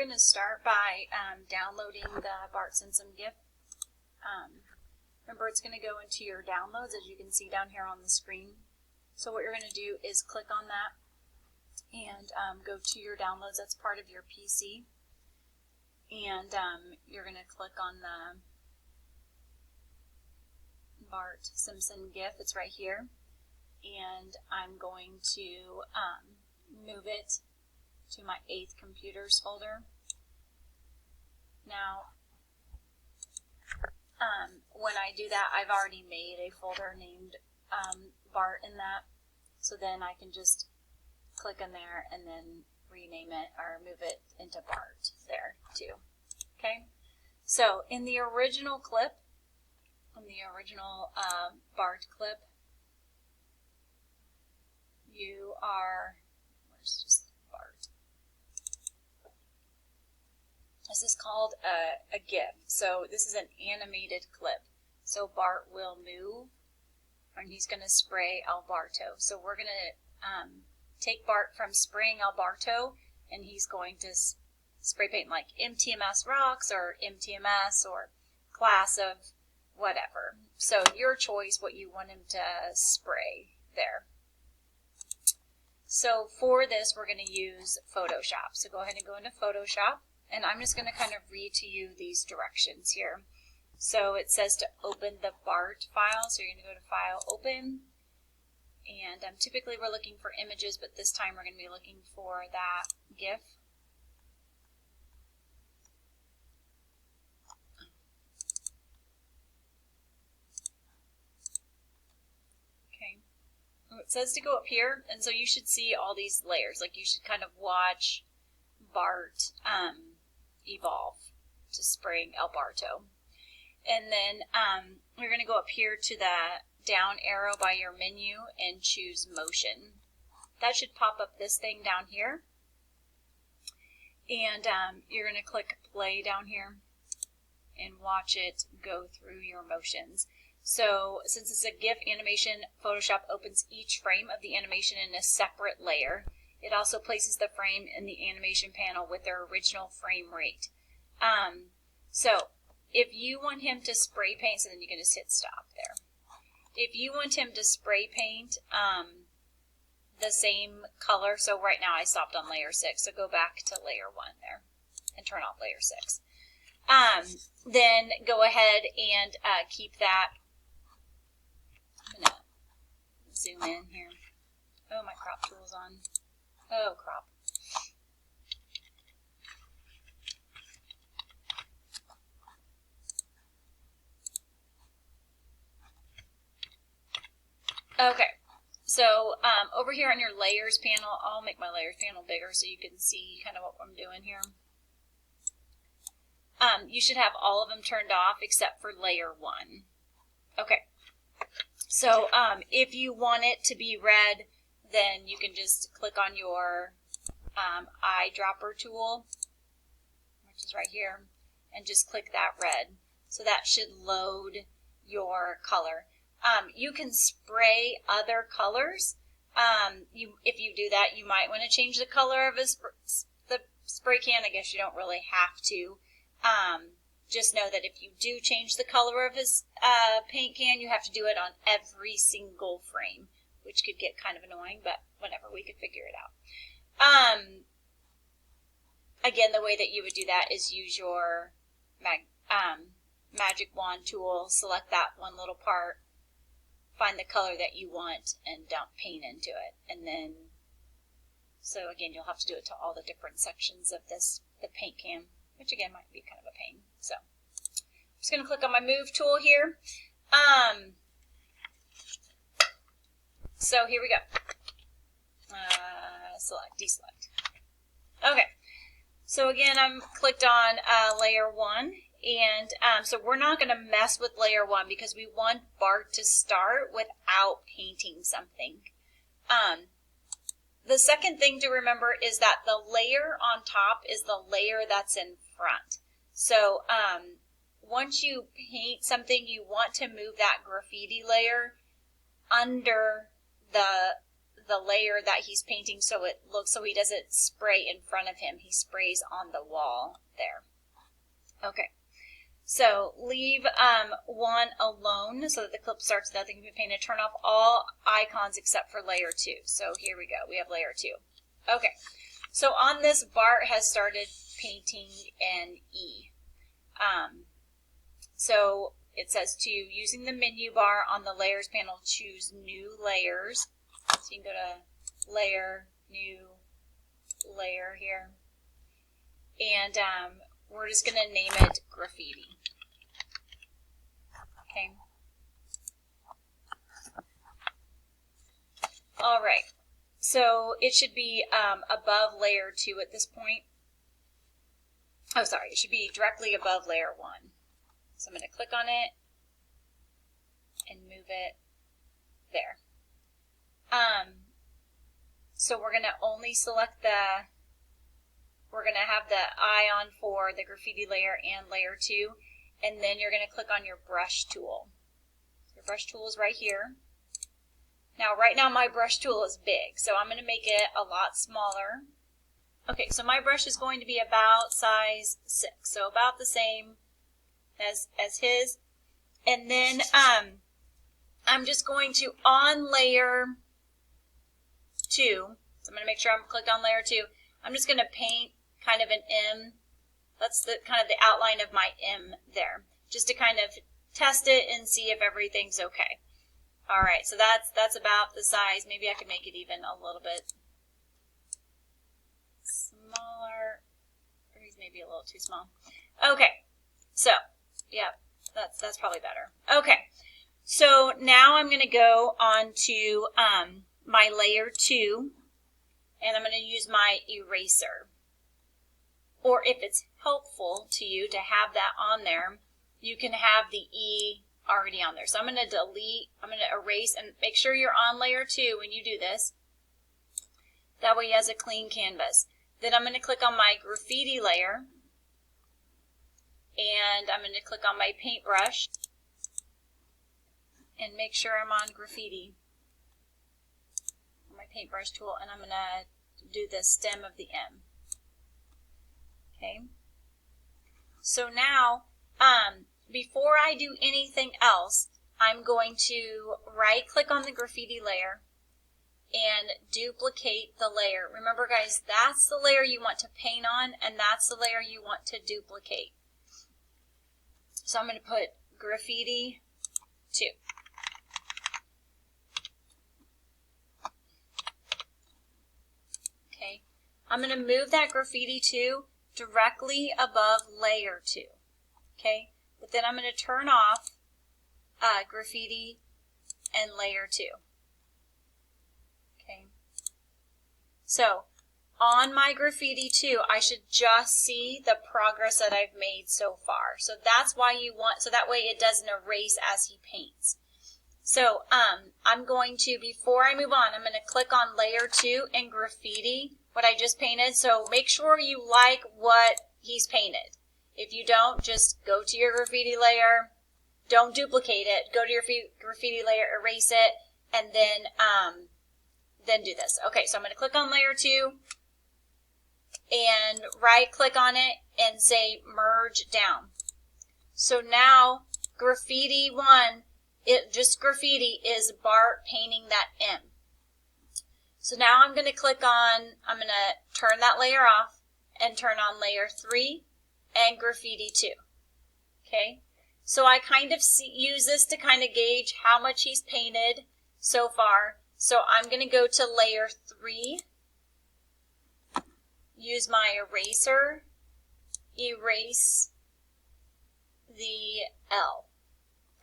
going to start by downloading the Bart Simpson GIF. Remember, it's going to go into your downloads, as you can see down here on the screen. So what you're going to do is click on that and go to your downloads. That's part of your PC. And you're going to click on the Bart Simpson GIF. It's right here. And I'm going to move it to my 8th computers folder. Now, when I do that, I've already made a folder named Bart in that. So then I can just click in there and then rename it or move it into Bart there too. Okay. So in the original clip, Bart clip, you are, where's just Bart? This is called a GIF. So this is an animated clip. So Bart will move, and he's going to spray Alberto. So we're going to take Bart from spraying Alberto, and he's going to spray paint like MTMS rocks or MTMS or class of whatever. So your choice what you want him to spray there. So for this, we're going to use Photoshop. So go ahead and go into Photoshop, and I'm just going to kind of read to you these directions here. So it says to open the Bart file. So you're going to go to File, Open, and typically we're looking for images, but this time we're going to be looking for that GIF. It says to go up here, and so you should see all these layers. Like you should kind of watch Bart evolve to spraying Alberto. And then you're going to go up here to the down arrow by your menu and choose Motion. That should pop up this thing down here. And you're going to click Play down here and watch it go through your motions. So since it's a GIF animation, Photoshop opens each frame of the animation in a separate layer. It also places the frame in the animation panel with their original frame rate. So if you want him to spray paint, so then you can just hit stop there. If you want him to spray paint the same color, so right now I stopped on layer 6, so go back to layer 1 there and turn off layer 6. Then go ahead and keep that. I'm going to zoom in here. Oh, my crop tool's on. Oh, crop. Okay, so over here on your layers panel, I'll make my layers panel bigger so you can see kind of what I'm doing here. You should have all of them turned off except for layer 1. Okay. So if you want it to be red, then you can just click on your eyedropper tool, which is right here, and just click that red. So that should load your color. You can spray other colors. If you do that, you might want to change the color of the spray can. I guess you don't really have to. Just know that if you do change the color of his paint can, you have to do it on every single frame, which could get kind of annoying, but whatever, we could figure it out. Again, the way that you would do that is use your magic wand tool, select that one little part, find the color that you want, and dump paint into it. And then, so again, you'll have to do it to all the different sections of the paint can, which again might be kind of a pain. So I'm just going to click on my move tool here. So here we go. Select, deselect. Okay. So again, I'm clicked on layer 1, and so we're not going to mess with layer 1 because we want Bart to start without painting something. The second thing to remember is that the layer on top is the layer that's in front. So once you paint something, you want to move that graffiti layer under the the layer that he's painting so it looks, so he doesn't spray in front of him. He sprays on the wall there. Okay. So leave one alone so that the clip starts nothing can be painted. Turn off all icons except for layer 2. So here we go. We have layer 2. Okay. So on this, Bart has started painting an E. So it says to, using the menu bar on the layers panel, choose new layers. So you can go to layer, new layer here. And we're just going to name it graffiti. Okay. All right. So it should be above layer 2 at this point. Oh, sorry. It should be directly above layer 1. So I'm going to click on it and move it there. So we're going to only select we're going to have the eye on for the graffiti layer and layer 2, and then you're going to click on your brush tool. Your brush tool is right here. Now, right now my brush tool is big, so I'm going to make it a lot smaller. Okay, so my brush is going to be about size 6, so about the same as his. And then I'm just going to, on layer 2, so I'm going to make sure I'm clicked on layer 2, I'm just going to paint kind of an M. That's the kind of the outline of my M there, just to kind of test it and see if everything's okay. All right, so that's about the size. Maybe I could make it even a little bit smaller. Or he's maybe a little too small. Okay, so yeah, that's probably better. Okay, so now I'm going to go on to my layer 2, and I'm going to use my eraser. Or if it's helpful to you to have that on there, you can have the E already on there. So I'm going to delete, I'm going to erase, and make sure you're on layer 2 when you do this. That way he has a clean canvas. Then I'm going to click on my graffiti layer, and I'm going to click on my paintbrush and make sure I'm on graffiti, my paintbrush tool, and I'm going to do the stem of the M. Okay. So now, before I do anything else, I'm going to right-click on the graffiti layer and duplicate the layer. Remember, guys, that's the layer you want to paint on, and that's the layer you want to duplicate. So I'm going to put graffiti 2. Okay. I'm going to move that graffiti 2 directly above layer 2. Okay. But then I'm going to turn off graffiti and layer 2. Okay. So on my graffiti 2, I should just see the progress that I've made so far. So that's why you want, so that way it doesn't erase as he paints. So I'm going to, before I move on, I'm going to click on layer 2 and graffiti, what I just painted. So make sure you like what he's painted. If you don't, just go to your graffiti layer, don't duplicate it, go to your graffiti layer, erase it, and then do this. Okay, so I'm going to click on layer 2 and right click on it and say merge down. So now graffiti 1, just graffiti is Bart painting that M. So now I'm going to click on, I'm going to turn that layer off and turn on layer 3 and graffiti 2. Okay, so I kind of use this to kind of gauge how much he's painted so far. So I'm going to go to layer 3, use my eraser, erase the L,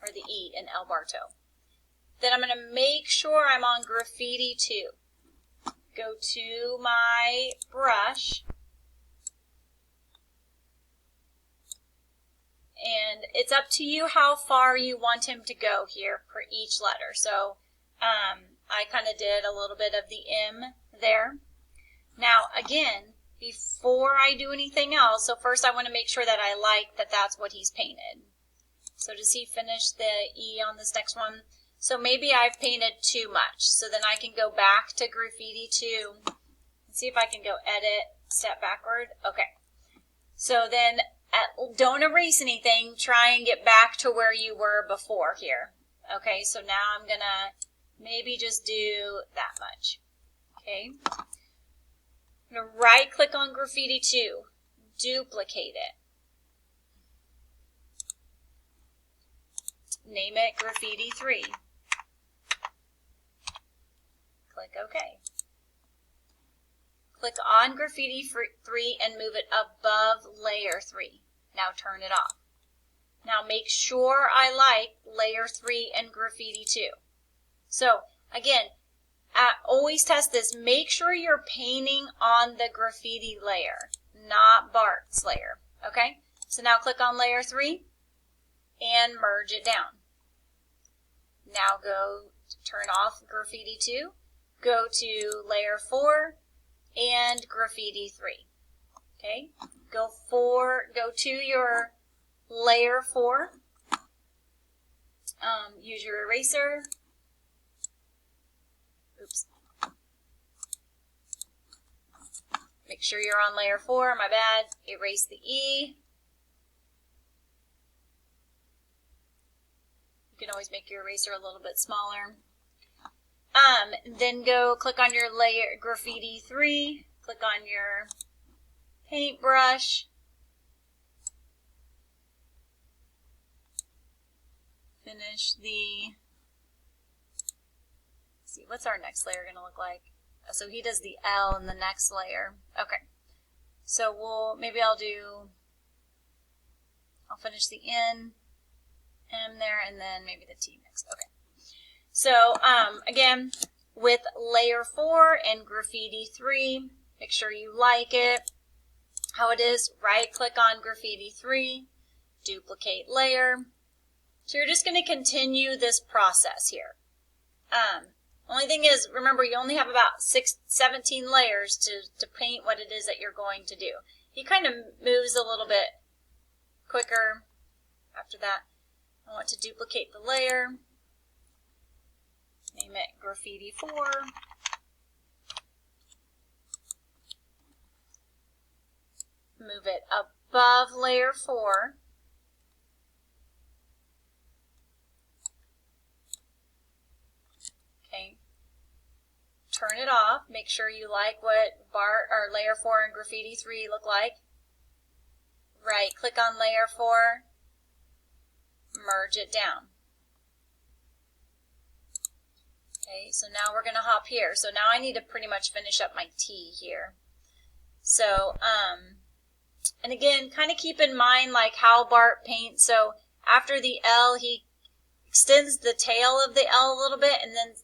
or the E in El Barto. Then I'm going to make sure I'm on graffiti 2. Go to my brush, and it's up to you how far you want him to go here for each letter. So I kind of did a little bit of the M there. Now again, before I do anything else, so first I want to make sure that I like that that's what he's painted. So does he finish the E on this next one? So maybe I've painted too much. So then I can go back to graffiti 2 and see if I can go edit, step backward. Okay. So then don't erase anything. Try and get back to where you were before here. Okay, so now I'm going to maybe just do that much. Okay. I'm going to right click on graffiti 2, duplicate it. Name it graffiti 3. Click OK. Click on graffiti 3 and move it above layer 3. Now turn it off. Now make sure I like layer 3 and graffiti 2. So again, always test this. Make sure you're painting on the graffiti layer, not Bart's layer. Okay? So now click on layer 3 and merge it down. Now go turn off graffiti 2, go to layer 4 and graffiti 3. Okay? Go to your layer 4. Use your eraser. Oops. Make sure you're on layer 4, my bad. Erase the E. You can always make your eraser a little bit smaller. Then go click on your layer graffiti 3, click on your paintbrush, finish the, let's see, what's our next layer going to look like? So he does the L in the next layer. Okay, so maybe I'll finish the N, M there, and then maybe the T next. Okay. So again, with layer 4 and graffiti 3, make sure you like it. How it is, right click on graffiti 3, duplicate layer. So you're just going to continue this process here. Only thing is, remember, you only have about 17 layers to paint what it is that you're going to do. He kind of moves a little bit quicker after that. I want to duplicate the layer. Name it graffiti 4. Move it above layer 4. Okay. Turn it off. Make sure you like what Bart or layer 4 and graffiti 3 look like. Right click on layer 4. Merge it down. Okay, so now we're going to hop here. So now I need to pretty much finish up my T here. So, and again, kind of keep in mind like how Bart paints. So after the L, he extends the tail of the L a little bit and then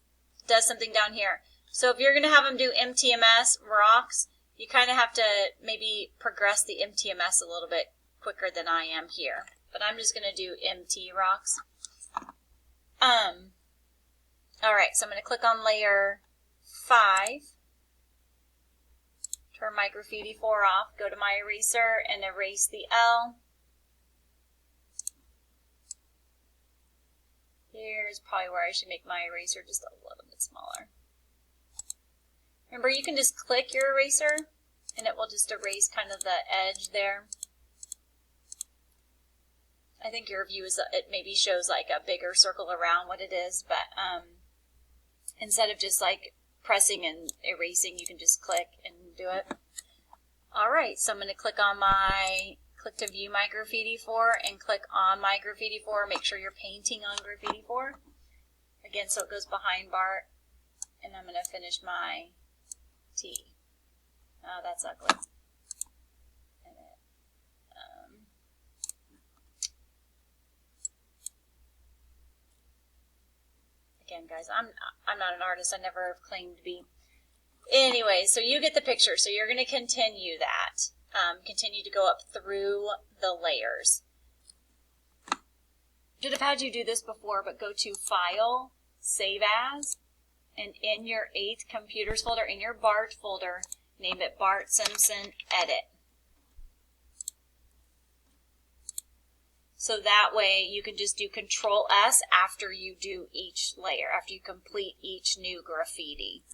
does something down here. So if you're going to have him do MTMS rocks, you kind of have to maybe progress the MTMS a little bit quicker than I am here. But I'm just going to do MT rocks. Alright, so I'm going to click on layer 5, turn my graffiti 4 off, go to my eraser and erase the L. Here's probably where I should make my eraser just a little bit smaller. Remember, you can just click your eraser and it will just erase kind of the edge there. I think your view is, it maybe shows like a bigger circle around what it is, but instead of just like pressing and erasing, you can just click and do it. Alright, so I'm going to click to view my graffiti 4 and click on my graffiti 4. Make sure you're painting on graffiti 4. Again, so it goes behind Bart. And I'm going to finish my T. Oh, that's ugly. Again, guys, I'm not an artist. I never have claimed to be. Anyway, so you get the picture. So you're going to continue that. Continue to go up through the layers. Should have had you do this before, but go to File, Save As, and in your 8 Computers folder, in your Bart folder, name it Bart Simpson Edit. So that way you can just do Control S after you do each layer, after you complete each new graffiti.